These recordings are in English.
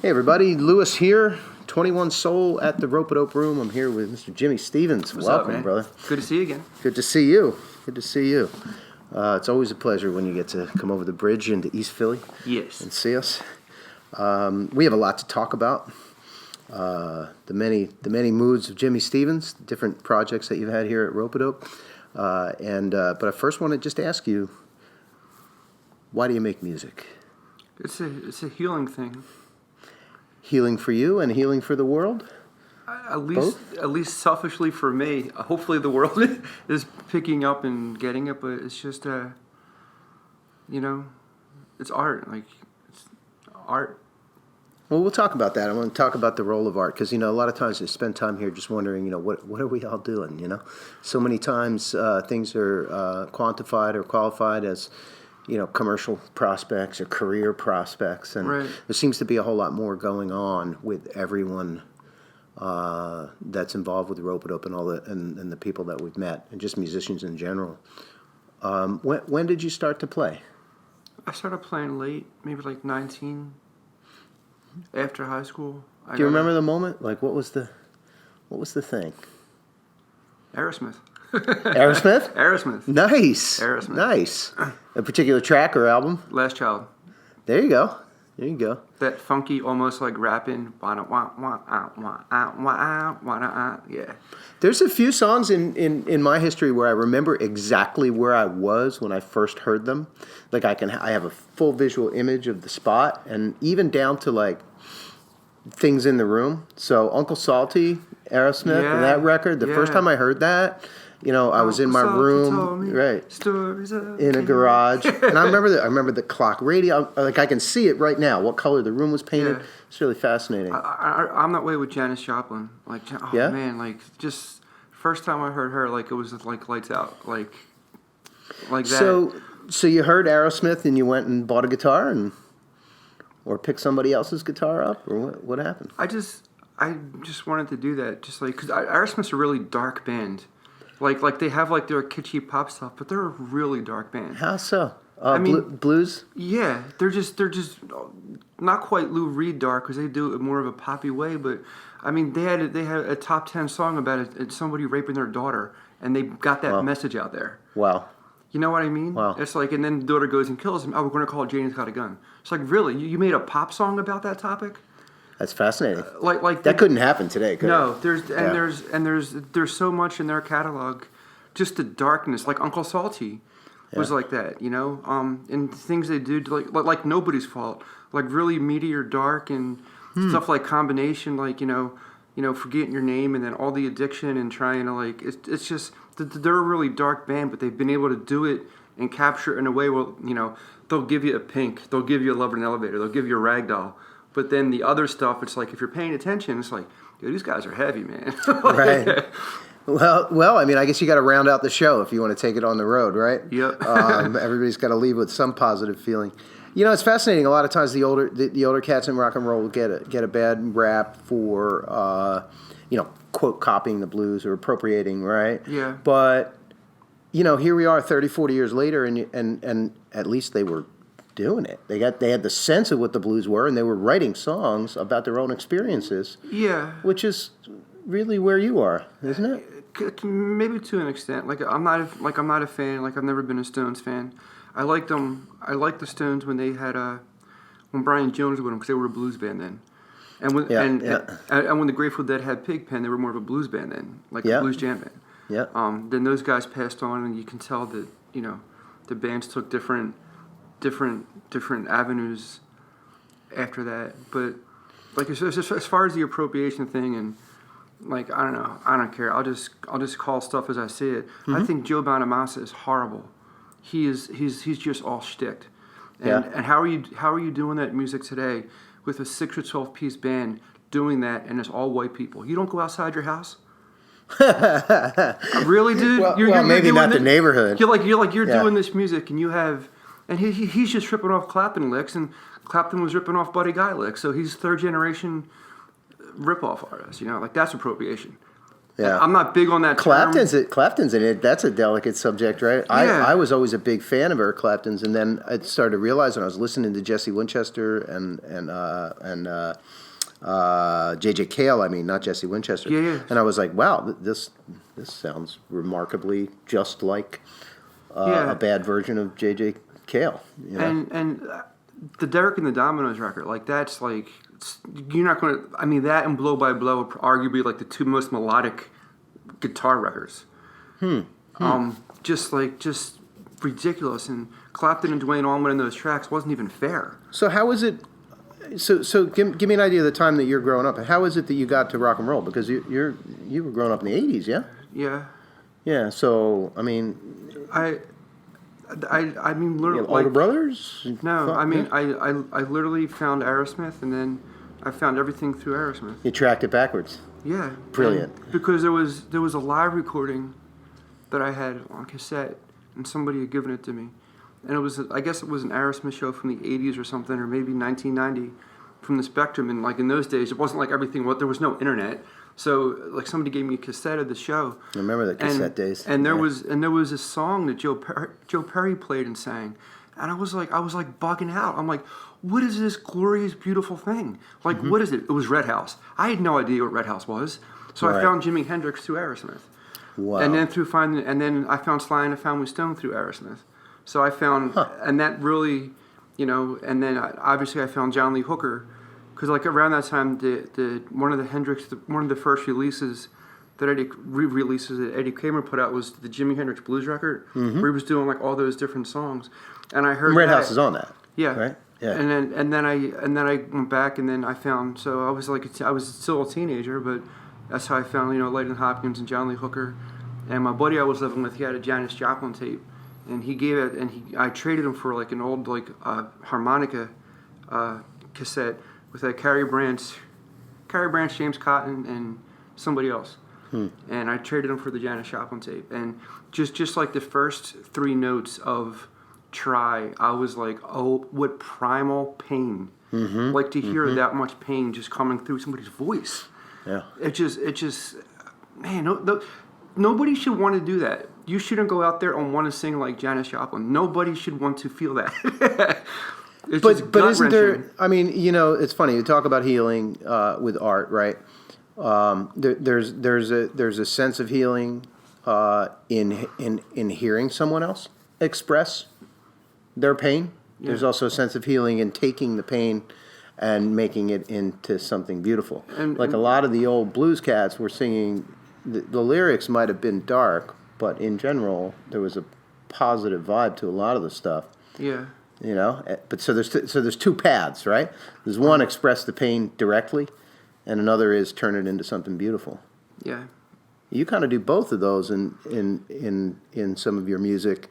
Hey everybody, Lewis here, 21 Soul at the Rope-A-Dope Room. I'm here with Mr. Jimmy Stevens. What's Welcome, up, man? brother. Good to see you again. Good to see you. Good to see you. It's always a pleasure when you get to come over the bridge into East Philly Yes. and see us. We have a lot to talk about. The many moods of Jimmy Stevens, the different projects that you've had here at Rope-A-Dope. But I first want to just ask you, why do you make music? It's a healing thing. Healing for you and healing for the world? At least selfishly for me. Hopefully the world is picking up and getting it, but it's just it's art. It's art. Well, we'll talk about that. I want to talk about the role of art because, a lot of times I spend time here just wondering, what are we all doing, So many times things are quantified or qualified as, commercial prospects or career prospects. And Right. There seems to be a whole lot more going on with everyone that's involved with Rope-A-Dope and and the people that we've met and just musicians in general. When did you start to play? I started playing late, maybe like 19, after high school. Do you remember the moment? Like, what was the thing? Aerosmith. Aerosmith? Aerosmith. Nice. Aerosmith. Nice. A particular track or album? Last Child. There you go. There you go. That funky, almost like rapping. Yeah. There's a few songs in my history where I remember exactly where I was when I first heard them. Like I have a full visual image of the spot, and even down to like things in the room. So Uncle Salty, Aerosmith, and that record. The first time I heard that, I was in my room, right, stories in a garage, and I remember the clock radio. Like I can see it right now. What color the room was painted. Yeah. It's really fascinating. I'm that way with Janis Joplin. Man, just first time I heard her, it was like lights out, like that. So you heard Aerosmith and you went and bought a guitar or picked somebody else's guitar up, or what happened? I just wanted to do that, because Aerosmith's a really dark band. Like they have their kitschy pop stuff, but they're a really dark band. How so? Blues? Yeah, they're just not quite Lou Reed dark because they do it more of a poppy way. But they had a top 10 song about somebody raping their daughter, and they got that message out there. Wow. You know what I mean? Wow. It's and then the daughter goes and kills him. Oh, we're going to call it Janie's Got a Gun. It's really? You made a pop song about that topic? That's fascinating. That couldn't happen today, could no, it? There's so much in their catalog, just the darkness. Like Uncle Salty was like that, and things they do like Nobody's Fault, really meaty or dark and stuff like Combination, Forgetting Your Name, and then All the Addiction and trying to it's just they're a really dark band, but they've been able to do it and capture it in a way where they'll give you a Pink, they'll give you a Love in an Elevator, they'll give you a Ragdoll. But then the other stuff, it's if you're paying attention, it's dude, these guys are heavy, man. Right. Well, I guess you got to round out the show if you want to take it on the road, right? Yep. Everybody's got to leave with some positive feeling. It's fascinating. A lot of times the older cats in rock and roll get a bad rap for quote copying the blues or appropriating, right? Yeah. But here we are 30, 40 years later, and at least they were doing it. They had the sense of what the blues were, and they were writing songs about their own experiences. Yeah. Which is really where you are, isn't it? Maybe to an extent. I'm not a fan. I've never been a Stones fan. I liked them. I liked the Stones when they had when Brian Jones was with them, because they were a blues band then. And when and when the Grateful Dead had Pigpen, they were more of a blues band then, a blues jam band. Yeah. Then those guys passed on, and you can tell that the bands took different avenues after that. But as far as the appropriation thing, and I don't know, I don't care. I'll just call stuff as I see it. Mm-hmm. I think Joe Bonamassa is horrible. He's just all shticked. And how are you doing that music today with a 6 or 12 piece band doing that, and it's all white people? You don't go outside your house. Really, dude? Well, maybe not the neighborhood. You're doing this music, and you have. And he's just ripping off Clapton licks, and Clapton was ripping off Buddy Guy licks, so he's third generation rip-off artist. That's appropriation. Yeah. I'm not big on that term. Clapton's in it. That's a delicate subject, right? Yeah. I was always a big fan of Eric Clapton's, and then I started to realize when I was listening to Jesse Winchester and J.J. Cale, I mean, not Jesse Winchester. Yeah. And I was like, wow, this sounds remarkably just like a bad version of J.J. Cale. You know? And the Derek and the Dominoes record, like that's like you're not going to. I mean, that and Blow by Blow are arguably like the two most melodic guitar records. Just ridiculous. And Clapton and Duane Allman in those tracks wasn't even fair. So how is it? So give me an idea of the time that you're growing up, and how is it that you got to rock and roll? Because you were growing up in the '80s, yeah. Yeah. Yeah. So I mean, I mean, literally, you have older brothers? No, I mean, I literally found Aerosmith, and then I found everything through Aerosmith. You tracked it backwards. Yeah. Brilliant. And because there was a live recording that I had on cassette, and somebody had given it to me, and I guess it was an Aerosmith show from the '80s or something, or maybe 1990, from the Spectrum. And like in those days, it wasn't like everything. There was no internet. So, like, somebody gave me a cassette of the show. I remember the cassette days. And there was a song that Joe Perry played and sang, and I was like bugging out. I'm like, what is this glorious, beautiful thing? Like, what is it? It was Red House. I had no idea what Red House was, so I found Jimi Hendrix through Aerosmith. Wow. And then I found Sly and the Family Stone through Aerosmith. So I found, and that really, and then obviously I found John Lee Hooker. Because like around that time, one of the first releases that re-releases that Eddie Kramer put out was the Jimi Hendrix Blues record, where he was doing like all those different songs, and I heard Red House is on that. Yeah. Right. Yeah. And then I went back, and then I found. So I was still a teenager, but that's how I found Leighton Hopkins and John Lee Hooker, and my buddy I was living with, he had a Janis Joplin tape, and he gave it, and I traded him for like an old harmonica cassette. With Carrie Branch, James Cotton, and somebody else. And I traded them for the Janis Joplin tape. And just like the first three notes of Try, I was like, oh, what primal pain. Like to hear that much pain just coming through somebody's voice. Yeah. It just man, nobody should want to do that. You shouldn't go out there and want to sing like Janis Joplin. Nobody should want to feel that. But isn't there? I mean, it's funny. You talk about healing with art, right? There's a sense of healing in hearing someone else express their pain. Yeah. There's also a sense of healing in taking the pain and making it into something beautiful. And a lot of the old blues cats were singing. The lyrics might have been dark, but in general, there was a positive vibe to a lot of the stuff. Yeah. But so there's two paths, right? There's one, express the pain directly, and another is turn it into something beautiful. Yeah. You kind of do both of those in some of your music,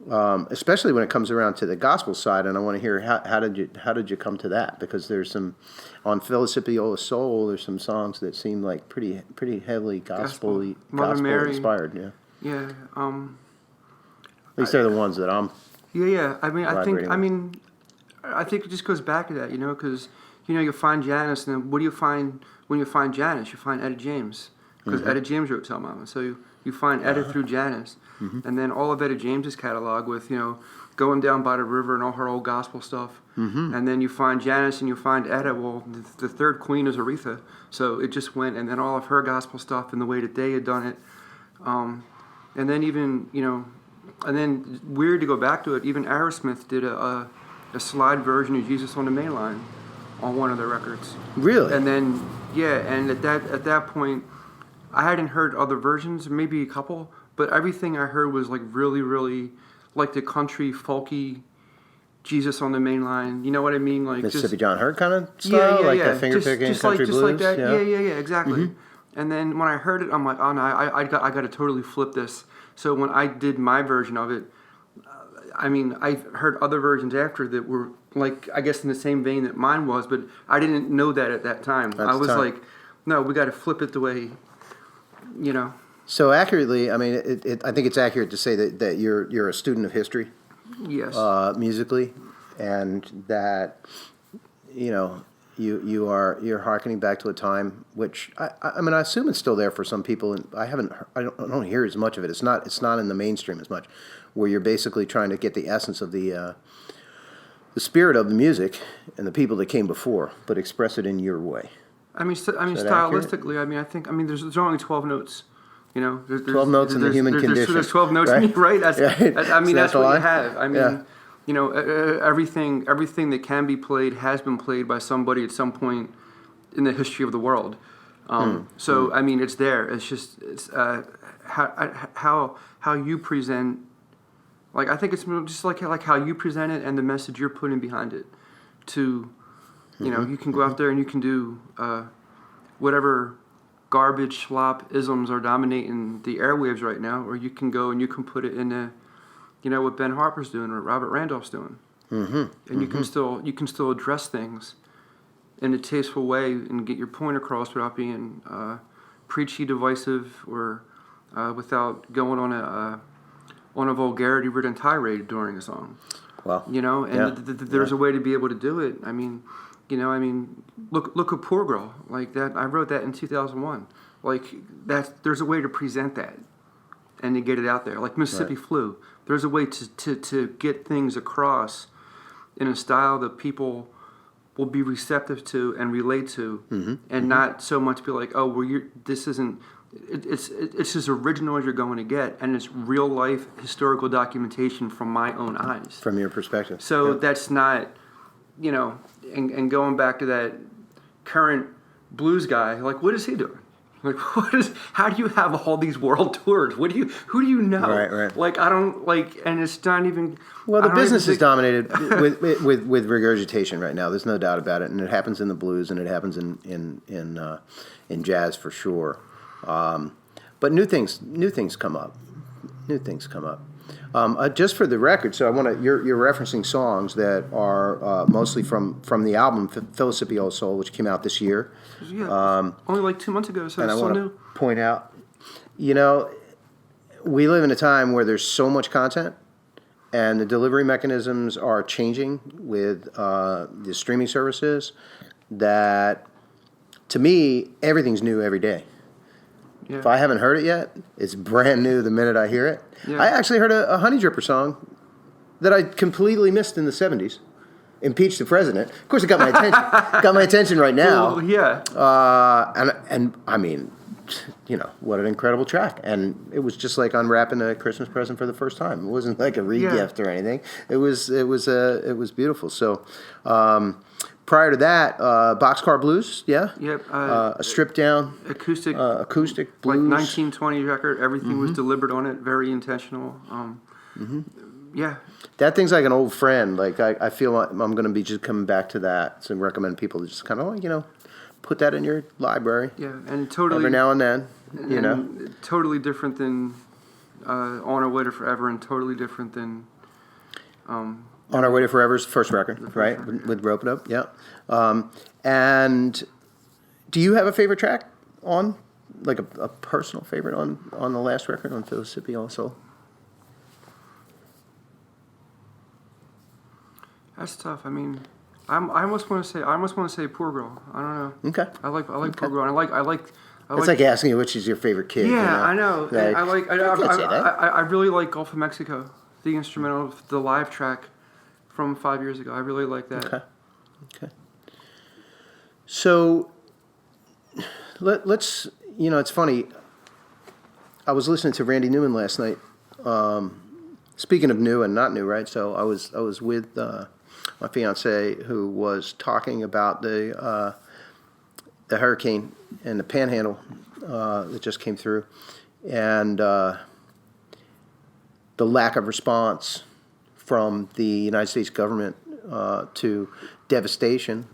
especially when it comes around to the gospel side. And I want to hear how did you come to that? Because there's some on Philosophiola's Soul. There's some songs that seem like pretty heavily gospel inspired. Yeah. Yeah. At least they're the ones that I'm. Yeah. I mean, I think it just goes back to that, because you find Janis, and then what do you find when you find Janis? You find Etta James, because Etta James wrote Tell Mama. So you find Etta through Janis, and then all of Etta James's catalog with Going Down by the River and all her old gospel stuff, and then you find Janis and you find Etta. Well, the third queen is Aretha, so it just went, and then all of her gospel stuff and the way that they had done it, and then even And then, weird to go back to it, even Aerosmith did a slide version of Jesus on the Main Line on one of their records. Really? And then, and at that point, I hadn't heard other versions, maybe a couple, but everything I heard was like really, really like the country, folky Jesus on the Main Line. You know what I mean? Like Mississippi John Hurt kind of style? Yeah. Like the finger-picking country blues? Like that. Yeah, exactly. And then when I heard it, I'm like, oh no, I got to totally flip this. So when I did my version of it, I mean, I heard other versions after that were like, I guess in the same vein that mine was, but I didn't know that at that time. I was like, no, we got to flip it the way, So accurately, I mean, I think it's accurate to say that you're a student of history. Yes. Musically, and that, you're harkening back to a time which I mean I assume it's still there for some people, and I don't hear as much of it. It's not in the mainstream as much, where you're basically trying to get the essence of the spirit of the music and the people that came before, but express it in your way. I mean, stylistically, I mean, there's only 12 notes. You know, 12 notes in the human condition. There's 12 notes, right? right? I mean, that's what line? you have. I mean, Yeah. you know, everything that can be played has been played by somebody at some point in the history of the world. So I mean, it's there. It's just how you present. Like, I think it's just like how you present it and the message you're putting behind it. You know, you can go out there and you can do whatever garbage slop isms are dominating the airwaves right now, or you can go and you can put it in what Ben Harper's doing or Robert Randolph's doing, and you can still address things in a tasteful way and get your point across without being preachy, divisive, or without going on a vulgarity-ridden tirade during a song. Well, you know, and there's a way to be able to do it. I mean, look at Poor Girl, like that. I wrote that in 2001. Like there's a way to present that and to get it out there. Like Mississippi Flu, there's a way to get things across in a style that people will be receptive to and relate to, and not so much be like, oh, well, this isn't. It's as original as you're going to get, and it's real life historical documentation from my own eyes, from your perspective. So that's not, and going back to that current blues guy, like, what is he doing? Like, how do you have all these world tours? Who do you know? Right. Like, I don't, like, and it's not even. Well, the business is dominated with regurgitation right now. There's no doubt about it, and it happens in the blues, and it happens in jazz for sure. But new things come up. Just for the record, so you're referencing songs that are mostly from the album Philosophy Old Soul, which came out this year. Yeah, only like 2 months ago, so and it's I still want new. to point out, we live in a time where there's so much content, and the delivery mechanisms are changing with the streaming services, that to me everything's new every day. Yeah. If I haven't heard it yet, it's brand new the minute I hear it. Yeah. I actually heard a Honey Dripper song that I completely missed in the 70s. Impeach the President. Of course, it got my attention. Got my attention right now. Well, yeah. And I mean, what an incredible track. And it was just like unwrapping a Christmas present for the first time. It wasn't like a re-gift or anything. It was beautiful. So, prior to that, Boxcar Blues, yeah? Yep. A stripped down Acoustic blues. Like 1920 record. Everything was delivered on it. Very intentional. Yeah. That thing's like an old friend. Like, I feel like I'm going to be just coming back to that. So recommend people to just kind of, put that in your library. Yeah, and totally. Every now and then, and totally different than On Our Way to Forever, and totally different than. On Our Way to Forever's first record, right? Record, With Rope It Up, yeah. And do you have a favorite track on, like a personal favorite on the last record, on Philosophy Old Soul? That's tough. I mean, I almost want to say Poor Girl. I don't know. Okay. I like Poor Girl. And I like. It's like asking you which is your favorite kid. Yeah, I know. Like, I really like Gulf of Mexico, the instrumental, the live track from 5 years ago. I really like that. Okay. So let's. It's funny. I was listening to Randy Newman last night. Speaking of new and not new, right? So I was with my fiance, who was talking about the hurricane and the Panhandle that just came through, and the lack of response from the United States government to devastation,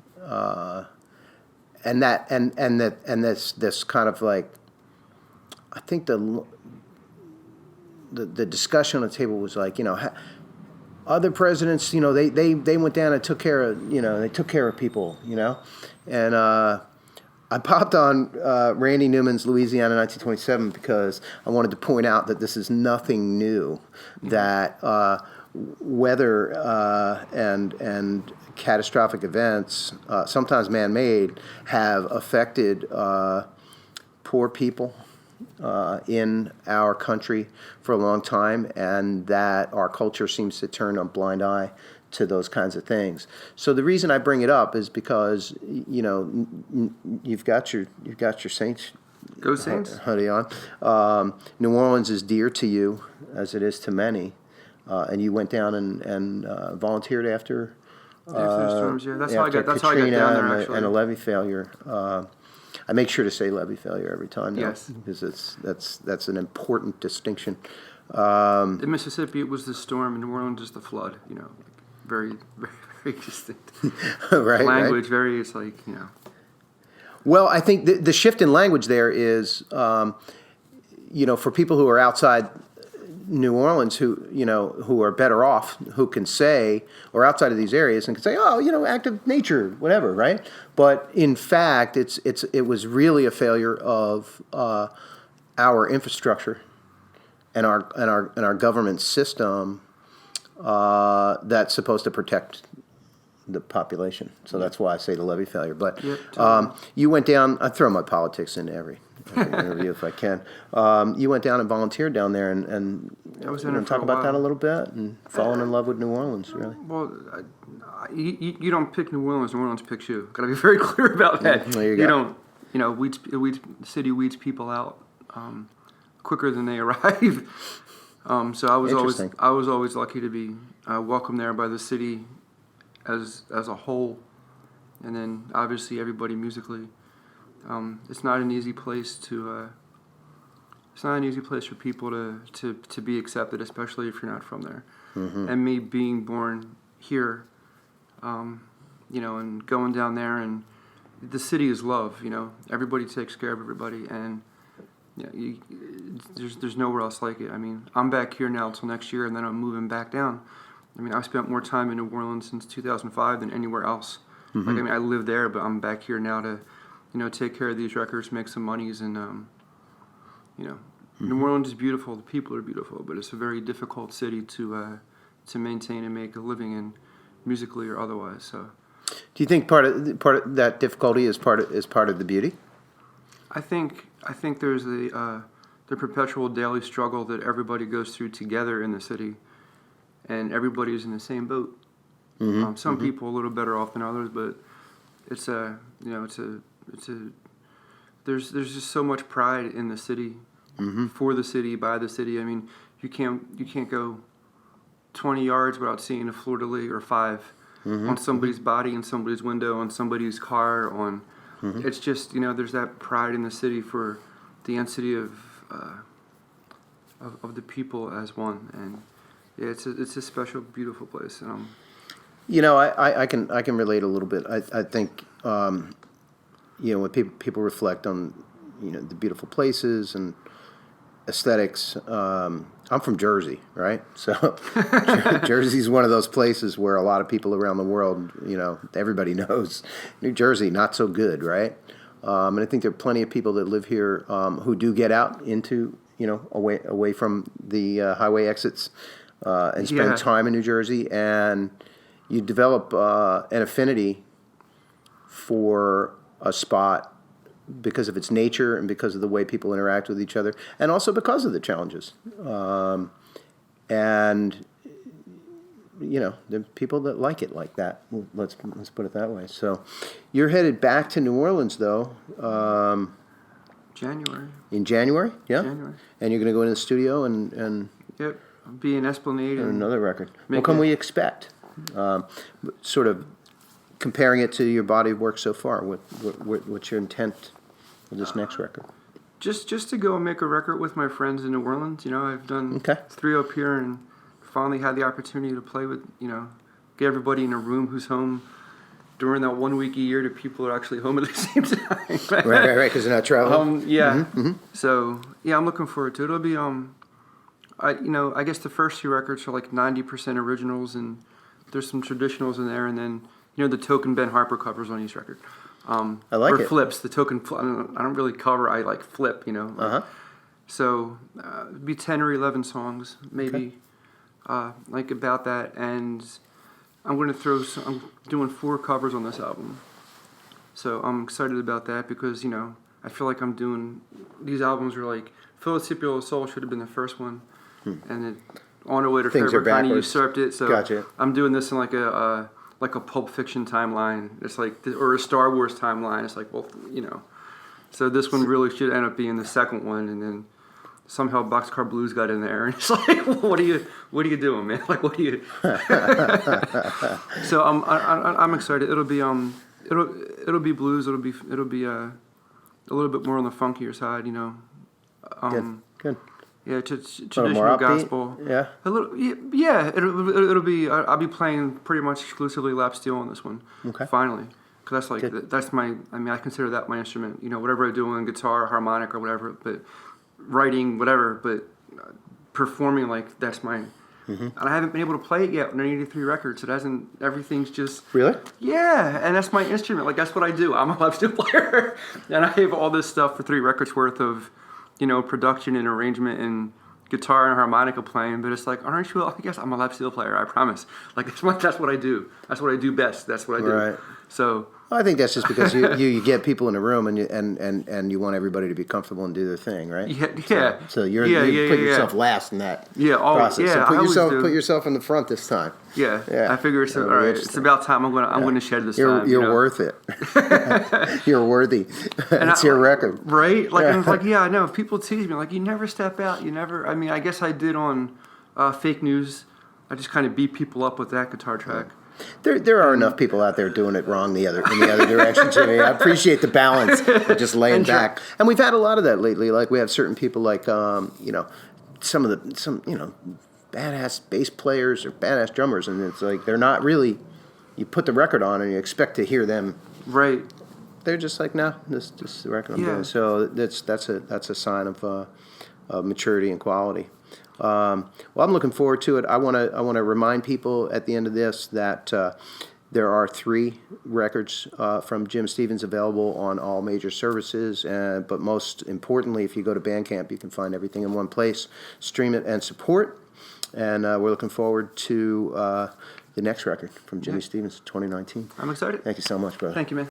and this kind of like, I think the discussion on the table was like, other presidents, they went down and took care of, they took care of people, and I popped on Randy Newman's Louisiana 1927 because I wanted to point out that this is nothing new, that weather and catastrophic events, sometimes man-made, have affected poor people in our country for a long time, and that our culture seems to turn a blind eye to those kinds of things. So the reason I bring it up is because you've got your Saints. Go Saints. Hoodie on. New Orleans is dear to you, as it is to many, and you went down and volunteered after the storms. Yeah, that's how I got. That's Katrina how I got down there. Actually, and a levee failure. I make sure to say levee failure every time now, yes, because that's an important distinction. In Mississippi, it was the storm. In New Orleans, is the flood. Very, very, very distinct. Right. Language, right. very. It's like Well, I think the shift in language there is, for people who are outside New Orleans, who are better off, who can say, or outside of these areas, and can say, active nature, whatever, right? But in fact, it was really a failure of our infrastructure and our government system that's supposed to protect the population. So that's why I say the levee failure. But totally. You went down. I throw my politics into every interview if I can. You went down and volunteered down there, and I was you in want it to talk for a about that a while. little bit and falling in love with New Orleans, really. Well, you don't pick New Orleans. New Orleans picks you. Got to be very clear about that. There you go. don't. The city weeds people out quicker than they arrive. So I was always lucky to be welcomed there by the city as a whole, and then obviously everybody musically. It's not an easy place to. It's not an easy place for people to be accepted, especially if you're not from there. Mm-hmm. And me being born here, and going down there, and the city is love. Everybody takes care of everybody, and there's nowhere else like it. I mean, I'm back here now until next year, and then I'm moving back down. I mean, I've spent more time in New Orleans since 2005 than anywhere else. Mm-hmm. I live there, but I'm back here now to, take care of these records, make some monies, and, Mm-hmm. New Orleans is beautiful. The people are beautiful, but it's a very difficult city to maintain and make a living in, musically or otherwise. So, do you think part of that difficulty is part of the beauty? I think there's the perpetual daily struggle that everybody goes through together in the city, and everybody's in the same boat. Mm-hmm. Some mm-hmm. people a little better off than others, but there's just so much pride in the city, Mm-hmm. for the city, by the city. I mean, you can't go 20 yards without seeing a fleur-de-lis or 5 Mm-hmm. on somebody's body, in somebody's window, on somebody's car. Mm-hmm. It's just there's that pride in the city for the entity of the people as one, and it's a special, beautiful place. I can relate a little bit. I think when people reflect on the beautiful places and aesthetics. I'm from Jersey, right? So Jersey's one of those places where a lot of people around the world, everybody knows New Jersey not so good, right? And I think there are plenty of people that live here who do get out into away from the highway exits and spend time in New Jersey, and you develop an affinity for a spot because of its nature and because of the way people interact with each other, and also because of the challenges. And there are people that like it like that. Let's put it that way. So, you're headed back to New Orleans, though. January. In January, yeah. January. And you're going to go into the studio and Yep. Be in Esplanade and another record. What can we expect? Sort of comparing it to your body of work so far. What's your intent with this next record? Just to go and make a record with my friends in New Orleans. I've done 3 up here and finally had the opportunity to play with, get everybody in a room who's home during that 1 week a year to people who are actually home at the same time. right, because they're not traveling. Yeah. Mm-hmm. So, I'm looking forward to it. It'll be, I guess the first 2 records are like 90% originals, and there's some traditionals in there, and then, the token Ben Harper covers on each record. I like or it. flips. The token, I don't really cover, I like flip, Uh-huh. So, it'd be 10 or 11 songs, maybe. like about that, and I'm doing 4 covers on this album, so I'm excited about that because I feel like I'm doing these albums are like Philosophical Soul should have been the first one, and then On the Way to Things Forever are kind of backwards. usurped it. So Gotcha. I'm doing this in like a Pulp Fiction timeline. It's like or a Star Wars timeline. It's like So this one really should end up being the second one, and then somehow Boxcar Blues got in there, and it's like, what are you doing, man? Like, what are you? So I'm excited. It'll be it'll be blues. It'll be a little bit more on the funkier side, Good. Yeah, A little traditional more upbeat? gospel. Yeah. A little, yeah. It'll be. I'll be playing pretty much exclusively lap steel on this one. Okay. Finally, because that's like Good. that's my. I mean, I consider that my instrument. Whatever I do on guitar, harmonic, or whatever. But writing, whatever. But performing, like that's my. And I haven't been able to play it yet on any of the 3 records. It hasn't. Everything's just. Really? Yeah, and that's my instrument. Like that's what I do. I'm a lap steel player, and I have all this stuff for 3 records worth of, production and arrangement and guitar and harmonica playing. But it's like, aren't you? I guess I'm a lap steel player. I promise. Like that's what I do. That's what I do best. That's what I do. Right. So. I think that's just because you get people in a room and you want everybody to be comfortable and do their thing, right? Yeah. So you put Yeah. yourself last in that Yeah, process. yeah, So I always do. put yourself in the front this time. Yeah. Yeah. I figure it's all That'll be right. interesting. It's about time. I'm gonna shed this You're time. worth it. You're worthy. It's your record. Right? Like, Yeah. I'm like, yeah, I know. If people tease me, like, you never step out. You never. I mean, I guess I did on Fake News. I just kind of beat people up with that guitar track. There are enough people out there doing it wrong in the other direction too. I appreciate the balance of just laying back, and we've had a lot of that lately. Like we have certain people like some badass bass players or badass drummers, and it's like they're not really. You put the record on and you expect to hear them. Right. They're just like, no, this is the record I'm doing. So that's a sign of maturity and quality. Well, I'm looking forward to it. I want to remind people at the end of this that there are 3 records from Jim Stevens available on all major services. But most importantly, if you go to Bandcamp, you can find everything in one place, stream it, and support. And we're looking forward to the next record from Jimmy Stevens, 2019. I'm excited. Thank you so much, brother. Thank you, man.